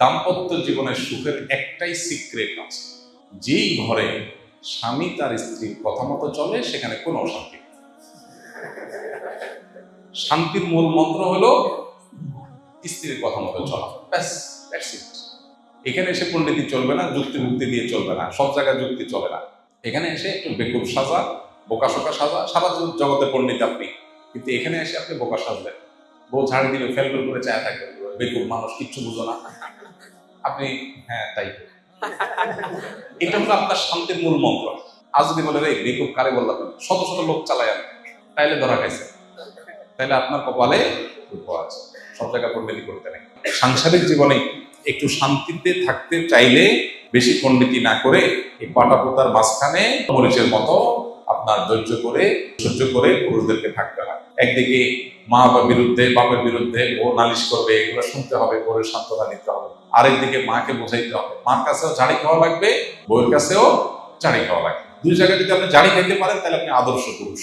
দাম্পত্য জীবনের সুখের একটাই সিক্রেট আছে, যেই ঘরে স্বামী তার স্ত্রীর কথা মতো চলে সেখানে কোনো অশান্তি। শান্তির মূল মন্ত্র হলো স্ত্রীর কথা মতো চলা, ব্যাস, দ্যাটস ইট। এখানে এসে পণ্ডিতি চলবে না, যুক্তি মুক্তি দিয়ে চলবে না, সব জায়গায় যুক্তি চলে না। এখানে এসে একটু বেকুব সাজা, বোকাশোকা সাজা, সারা জগতে পণ্ডিত আপনি, কিন্তু এখানে এসে আপনি বোকা সাজলেন, বউ ঝাড়ি দিবে, ফেলফেল করে চায় থাকবেন, বেকুব মানুষ, কিচ্ছু বুঝো না আপনি। হ্যাঁ, তাই এটা হলো আপনার শান্তির মূল মন্ত্র। আজ যদি বলে রে বেকুব কারে বললাম, শত শত লোক চালায় আমি, তাইলে ধরা খাইছে, তাইলে আপনার কপালে দুঃখ আছে। সব জায়গায় পণ্ডিতি করতে নেই। সাংসারিক জীবনে একটু শান্তিতে থাকতে চাইলে বেশি পণ্ডিতি না করে এই পাটা পোতার মাঝখানে মরিচের মতো আপনার ধৈর্য করে সহ্য করে পুরুষদেরকে থাকতে হয়। একদিকে মা বা বিরুদ্ধে, বাপের বিরুদ্ধে ও নালিশ করবে, এগুলো শুনতে হবে, বউয়ের সান্ত্বনা নিতে হবে। আরেকদিকে মাকে বোঝাইতে হবে, মার কাছেও ঝাড়ি খাওয়া লাগবে, বউয়ের কাছেও ঝাড়ি খাওয়া লাগবে। দুই জায়গায় যদি আপনি ঝাড়ি খাইতে পারেন তাহলে আপনি আদর্শ পুরুষ।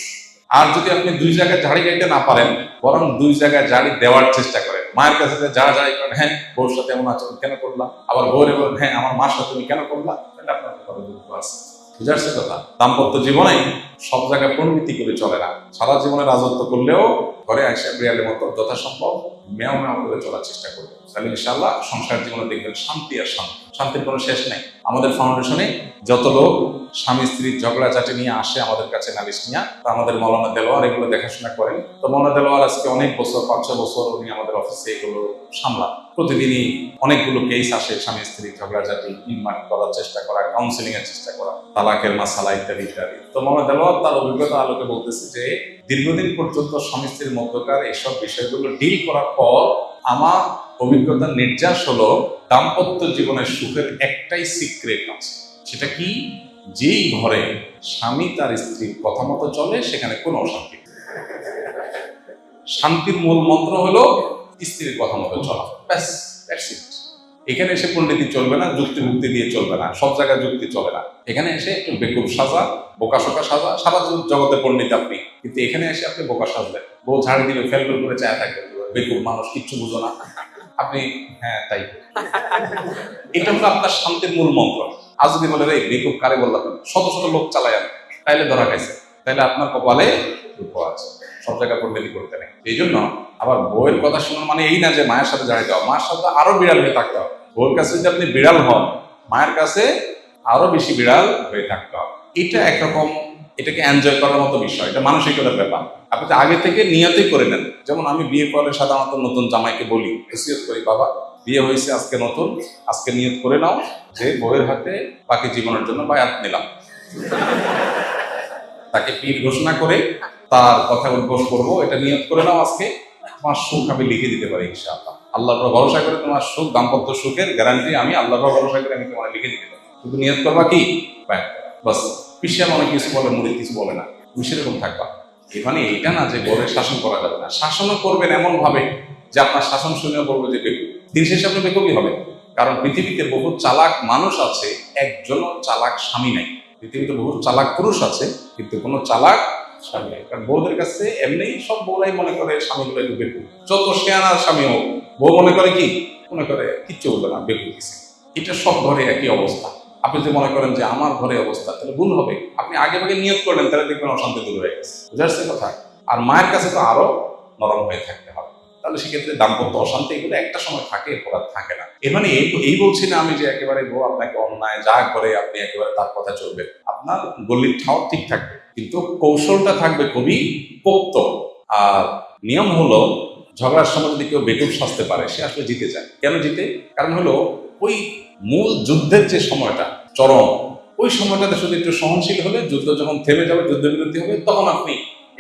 আর যদি আপনি দুই জায়গায় ঝাড়ি খাইতে না পারেন, বরং দুই জায়গায় ঝাড়ি দেওয়ার চেষ্টা করেন। মায়ের কাছে ঝাড়ি করেন, হ্যাঁ বউর সাথে এমন আচরণ কেন করলাম, আবার বউরে বলেন হ্যাঁ আমার মার সাথে তুমি কেন করলাম, তাহলে আপনার কপালে দুঃখ আছে। বুঝাচ্ছে কথা? দাম্পত্য জীবনে সব জায়গায় পরিণতি করে চলে না। সারা জীবনে রাজত্ব করলেও ঘরে আসে বিড়ালের মতো যথাসম্ভব মেয়াও মেয়াও করে চলার চেষ্টা করবো, তাহলে ইনশাআল্লাহ সংসার জীবনে দেখবেন শান্তি আর শান্তি। শান্তির কোনো শেষ নেই। আমাদের ফাউন্ডেশনে যত লোক স্বামী স্ত্রীর ঝগড়াঝাটি নিয়ে আসে আমাদের কাছে নালিশ নিয়ে, আমাদের মৌলানা দেলোয়ার এগুলো দেখাশোনা করেন। তো মৌলানা দেলোয়ার আজকে অনেক বছর, 5-6 বছর উনি আমাদের অফিসে এগুলো সামলান। প্রতিদিনই অনেকগুলো কেস আসে, স্বামী স্ত্রীর ঝগড়াঝাটি নির্মাণ করার চেষ্টা করা, কাউন্সিলিং এর চেষ্টা করা, তালাকের মাসালা ইত্যাদি ইত্যাদি। তো মৌলানা দেলোয়ার তার অভিজ্ঞতা আলোকে বলতেছে যে দীর্ঘদিন পর্যন্ত স্বামী স্ত্রীর মধ্যকার এইসব বিষয়গুলো ডিল করার পর আমার অভিজ্ঞতার নির্যাস হলো দাম্পত্য জীবনের সুখের একটাই সিক্রেট আছে। সেটা কি? যেই ঘরে স্বামী তার স্ত্রীর কথা মতো চলে সেখানে কোনো অশান্তি। শান্তির মূল মন্ত্র হলো স্ত্রীর কথা মতো চলা, ব্যাস, দ্যাটস ইট। এখানে এসে পণ্ডিতি চলবে না, যুক্তি মুক্তি দিয়ে চলবে না, সব জায়গায় যুক্তি চলে না। এখানে এসে একটু বেকুব সাজা, বোকাশোকা সাজা, সারা জগতে পণ্ডিত আপনি, কিন্তু এখানে এসে আপনি বোকা সাজলেন, বউ ঝাড়ি দিবে, ফেলফেল করে চায় থাকবেন, বেকুব মানুষ, কিচ্ছু বুঝো না আপনি। হ্যাঁ, তাই এটা হলো আপনার শান্তির মূল মন্ত্র। আজ যদি বলে রে বেকুব কারে বললাম, শত শত লোক চালায় আমি, তাইলে ধরা খাইছে, তাইলে আপনার কপালে দুঃখ আছে। সব জায়গায় পণ্ডিতি করতে নেই। এই জন্য আবার বউয়ের কথা শোনা মানে এই না যে মায়ের সাথে ঝাড়ি দেওয়া, মায়ের সাথে আরো বিড়াল হয়ে থাকতে হবে। বউয়ের কাছে যদি আপনি বিড়াল হন, মায়ের কাছে আরো বেশি বিড়াল হয়ে থাকতে হবে। এটা একরকম, এটাকে এনজয় করার মতো বিষয়, এটা মানসিকতার ব্যাপার। আপনি তো আগে থেকে নিয়তই করে নেন। যেমন আমি বিয়ে পরে সাধারণত নতুন জামাইকে বলি, ওসিয়ত করি, বাবা বিয়ে হয়েছে আজকে নতুন, আজকে নিয়ত করে নাও যে বউয়ের হাতে বাকি জীবনের জন্য বায়াত নিলাম। তাকে পীর ঘোষণা করে তার কথা উদ্ঘোষ করবো, এটা নিয়ত করে নাও আজকে, তোমার সুখ আমি লিখে দিতে পারি ইনশাআল্লাহ। আল্লাহর উপর ভরসা করে তোমার সুখ, দাম্পত্য সুখের গ্যারান্টি আমি আল্লাহর উপর ভরসা করে আমি তোমার লিখে দিতে পারি। কিন্তু নিয়ত করবা কি? বাস। পিছিয়ে অনেক কিছু বলে, মুড়ি কিছু বলে না, তুমি সেরকম থাকবা। মানে এটা না যে বউয়ের শাসন করা যাবে না, শাসনও করবেন এমন ভাবে যে আপনার শাসন শুনেও বলবো যে বেকুব। দিন শেষে আপনি বেকুবই হবে। কারণ পৃথিবীতে বহু চালাক মানুষ আছে, একজনও চালাক স্বামী নাই। পৃথিবীতে বহু চালাক পুরুষ আছে, কিন্তু কোনো চালাক স্বামী নাই। কারণ বউদের কাছে এমনি সব বউরাই মনে করে স্বামীগুলো একটু বেকুব। যত শেয়ানার স্বামী হোক, বউ মনে করে কি? মনে করে কিচ্ছু বলবে না, বেকুব কিছু। এটা সব ঘরে একই অবস্থা। আপনি যদি মনে করেন যে আমার ঘরে অবস্থা, তাহলে ভুল হবে। আপনি আগে ভাগে নিয়ত করলেন, তাহলে দেখবেন অশান্তি দূর হয়ে গেছে। বুঝাচ্ছে কথা? আর মায়ের কাছে তো আরো নরম হয়ে থাকতে হবে। তাহলে সেক্ষেত্রে দাম্পত্য অশান্তি এগুলো একটা সময় থাকে, এরপর আর থাকে না। এর মানে এই বলছি না আমি যে একেবারে বউ আপনাকে অন্যায় যা করে আপনি একেবারে তার কথা চলবে। আপনার গলির ঠাও ঠিক থাকবে, কিন্তু কৌশলটা থাকবে খুবই পোক্ত। আর নিয়ম হলো, ঝগড়ার সময় যদি কেউ বেকুব সাজতে পারে, সে আসলে জিতে যায়। কেন জিতে? কারণ হলো ওই মূল যুদ্ধের যে সময়টা চরম, ওই সময়টাতে শুধু একটু সহনশীল হলে, যুদ্ধ যখন থেমে যাবে, যুদ্ধবিরতি হবে, তখন আপনি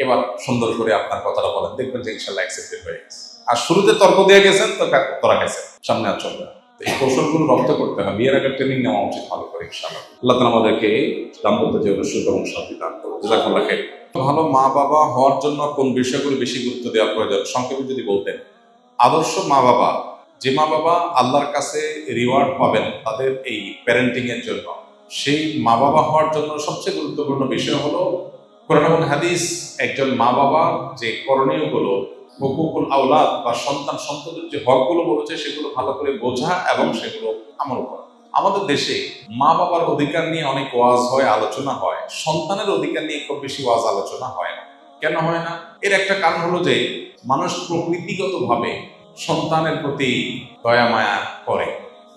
এবার সুন্দর করে আপনার কথাটা বলেন, দেখবেন যে ইনশাল্লাহ অ্যাকসেপ্টেড হয়ে গেছে। আর শুরুতে তর্ক দিয়ে গেছেন তো তোরা গেছেন, সামনে আর চলবে না। এই কৌশলগুলো রপ্ত করতে হবে, বিয়ের আগে ট্রেনিং নেওয়া উচিত ভালো করে ইনশাআল্লাহ। আল্লাহ তাআলা আমাদেরকে দাম্পত্য জীবনের সুখ এবং শান্তি দান করুন। জাযাকাল্লাহ খাইর। ভালো মা বাবা হওয়ার জন্য কোন বিষয়গুলো বেশি গুরুত্ব দেওয়া প্রয়োজন সংক্ষেপে যদি বলতেন। আদর্শ মা বাবা, যে মা বাবা আল্লাহর কাছে রিওয়ার্ড পাবেন তাদের এই প্যারেন্টিং এর জন্য, সেই মা বাবা হওয়ার জন্য সবচেয়ে গুরুত্বপূর্ণ বিষয় হলো কোরআন এবং হাদিস একজন মা বাবা যে করণীয়গুলো, হুকুকুল আওলাদ বা সন্তানদের যে হকগুলো বলেছে সেগুলো ভালো করে বোঝা এবং সেগুলো আমল করা। আমাদের দেশে মা বাবার অধিকার নিয়ে অনেক ওয়াজ হয়, আলোচনা হয়, সন্তানের অধিকার নিয়ে খুব বেশি ওয়াজ আলোচনা হয় না। কেন হয় না? এর একটা কারণ হলো যে মানুষ প্রকৃতিগতভাবে সন্তানের প্রতি দয়া মায়া করে।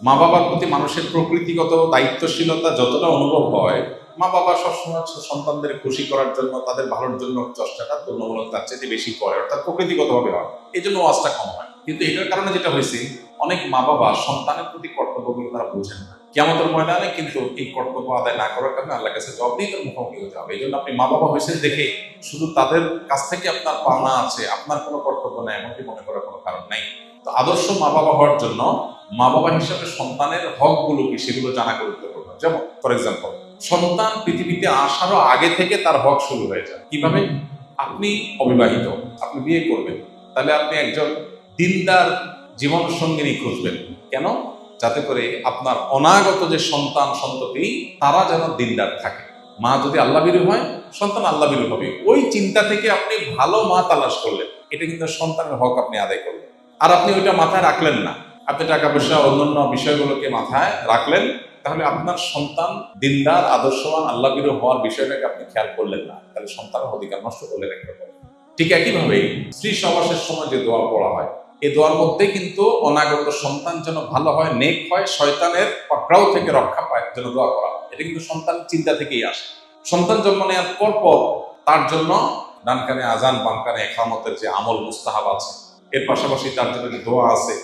মা বাবার প্রতি মানুষের প্রকৃতিগত দায়িত্বশীলতা যতটা অনুভব হয়, মা বাবা সবসময় সন্তানদের খুশি করার জন্য, তাদের ভালোর জন্য চেষ্টাটা তুলনামূলক তার চাইতে বেশি করে, অর্থাৎ প্রকৃতিগতভাবে হয়। এই জন্য ওয়াজটা কম হয়। কিন্তু এটার কারণে যেটা হয়েছে, অনেক মা বাবা সন্তানের প্রতি কর্তব্যগুলো তারা বুঝেন না। কিয়ামতের ময়দানে কিন্তু এই কর্তব্য আদায় না করার কারণে আল্লাহর কাছে জবাবদিহিতার মুখোমুখি হতে হবে। এই জন্য আপনি মা বাবা হয়েছেন দেখে শুধু তাদের কাছ থেকে আপনার পাওনা আছে, আপনার কোনো কর্তব্য নেই এমনটি মনে করার কোনো কারণ নেই। তো আদর্শ মা বাবা হওয়ার জন্য মা বাবা হিসাবে সন্তানের হকগুলো কি সেগুলো জানা গুরুত্বপূর্ণ। যেমন ফর এক্সাম্পল, সন্তান পৃথিবীতে আসারও আগে থেকে তার হক শুরু হয়ে যায়। কিভাবে? আপনি অবিবাহিত, আপনি বিয়ে করবেন, তাহলে আপনি একজন দিনদার জীবন সঙ্গিনী খুঁজবেন। কেন? যাতে করে আপনার অনাগত যে সন্তান সন্ততি তারা যেন দিনদার থাকে। মা যদি আল্লাহভীরু হয়, সন্তান আল্লাহভীরু হবে। ওই চিন্তা থেকে আপনি ভালো মা তালাশ করলেন, এটা কিন্তু সন্তানের হক আপনি আদায় করলেন। আর আপনি ওইটা মাথায় রাখলেন না, আপনি টাকা পয়সা অন্যান্য বিষয়গুলোকে মাথায় রাখলেন, তাহলে আপনার সন্তান দিনদার আদর্শবান আল্লাহভীরু হওয়ার বিষয়টাকে আপনি খেয়াল করলেন না, তাহলে সন্তানের অধিকার নষ্ট করলেন একরকম। ঠিক একইভাবে স্ত্রী সহবাসের সময় যে দোয়া পড়া হয়, এই দোয়ার মধ্যে কিন্তু অনাগত সন্তান যেন ভালো হয়, নেক হয়, শয়তানের পাকড়াও থেকে রক্ষা পায়, যেন দোয়া করা হয়। এটা কিন্তু সন্তান চিন্তা থেকেই আসে। সন্তান জন্ম নেওয়ার পর তার জন্য ডান কানে আজান, বাম কানে ইকামতের যে আমল মুস্তাহাব আছে, এর পাশাপাশি তার জন্য যে দোয়া আছে,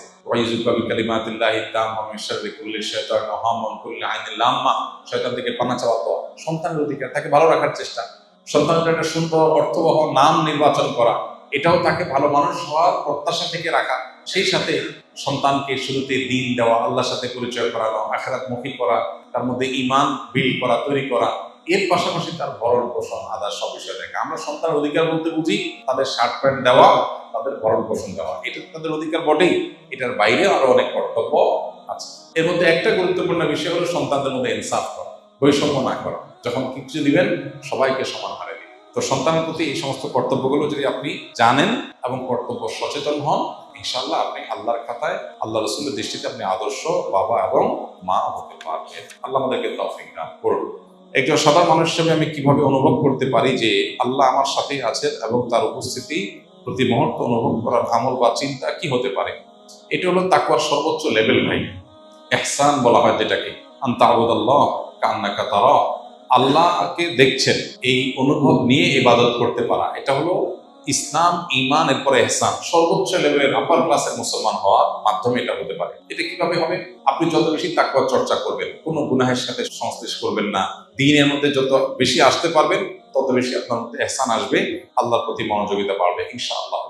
শয়তান থেকে পানা চাওয়া দোয়া, সন্তানের অধিকার, তাকে ভালো রাখার চেষ্টা, সন্তানের একটা সুন্দর অর্থবহ নাম নির্বাচন করা, এটাও তাকে ভালো মানুষ হওয়ার প্রত্যাশা থেকে রাখা। সেই সাথে সন্তানকে শুরুতে দিন দেওয়া, আল্লাহর সাথে পরিচয় করানো, আখিরাতমুখী করা, তার মধ্যে ঈমান বিল্ড করা, তৈরি করা, এর পাশাপাশি তার ভরণ পোষণ আদার সব বিষয় দেখা। আমরা সন্তানের অধিকার বলতে বুঝি তাদের শার্ট প্যান্ট দেওয়া, তাদের ভরণ পোষণ দেওয়া, এটা তাদের অধিকার বটেই। এটার বাইরে আরো অনেক কর্তব্য আছে। এর মধ্যে একটা গুরুত্বপূর্ণ বিষয় হলো সন্তানদের মধ্যে ইনসাফ করা, বৈষম্য না করা। যখন কিছু দিবেন সবাইকে সমান হারে দিন। তো সন্তানের প্রতি এই সমস্ত কর্তব্যগুলো যদি আপনি জানেন এবং কর্তব্য সচেতন হন, ইনশাআল্লাহ আপনি আল্লাহর খাতায়, আল্লাহ রাসূলের দৃষ্টিতে আপনি আদর্শ বাবা এবং মা হতে পারবেন। আল্লাহ আমাদেরকে তৌফিক দান করুন। একজন সাধারণ মানুষ হিসেবে আমি কিভাবে অনুভব করতে পারি যে আল্লাহ আমার সাথেই আছেন এবং তার উপস্থিতি প্রতি মুহূর্তে অনুভব করার আমল বা চিন্তা কি হতে পারে? এটা হলো তাকওয়ার সর্বোচ্চ লেভেল ভাই। ইহসান বলা হয় যেটাকে, আনতা আবুদাল্লাহ কান্নাকা তারা, আল্লাহকে দেখছেন এই অনুভব নিয়ে ইবাদত করতে পারা, এটা হলো ইসলাম, ঈমান, এরপরে ইহসান, সর্বোচ্চ লেভেলের আপার ক্লাসের মুসলমান হওয়ার মাধ্যমে এটা হতে পারে। এটা কিভাবে হবে? আপনি যত বেশি তাকওয়ার চর্চা করবেন, কোনো গুনাহের সাথে সংশ্লেষ করবেন না, দ্বীনের মধ্যে যত বেশি আসতে পারবেন তত বেশি আপনার মধ্যে ইহসান আসবে, আল্লাহর প্রতি মনোযোগিতা বাড়বে ইনশাআল্লাহ।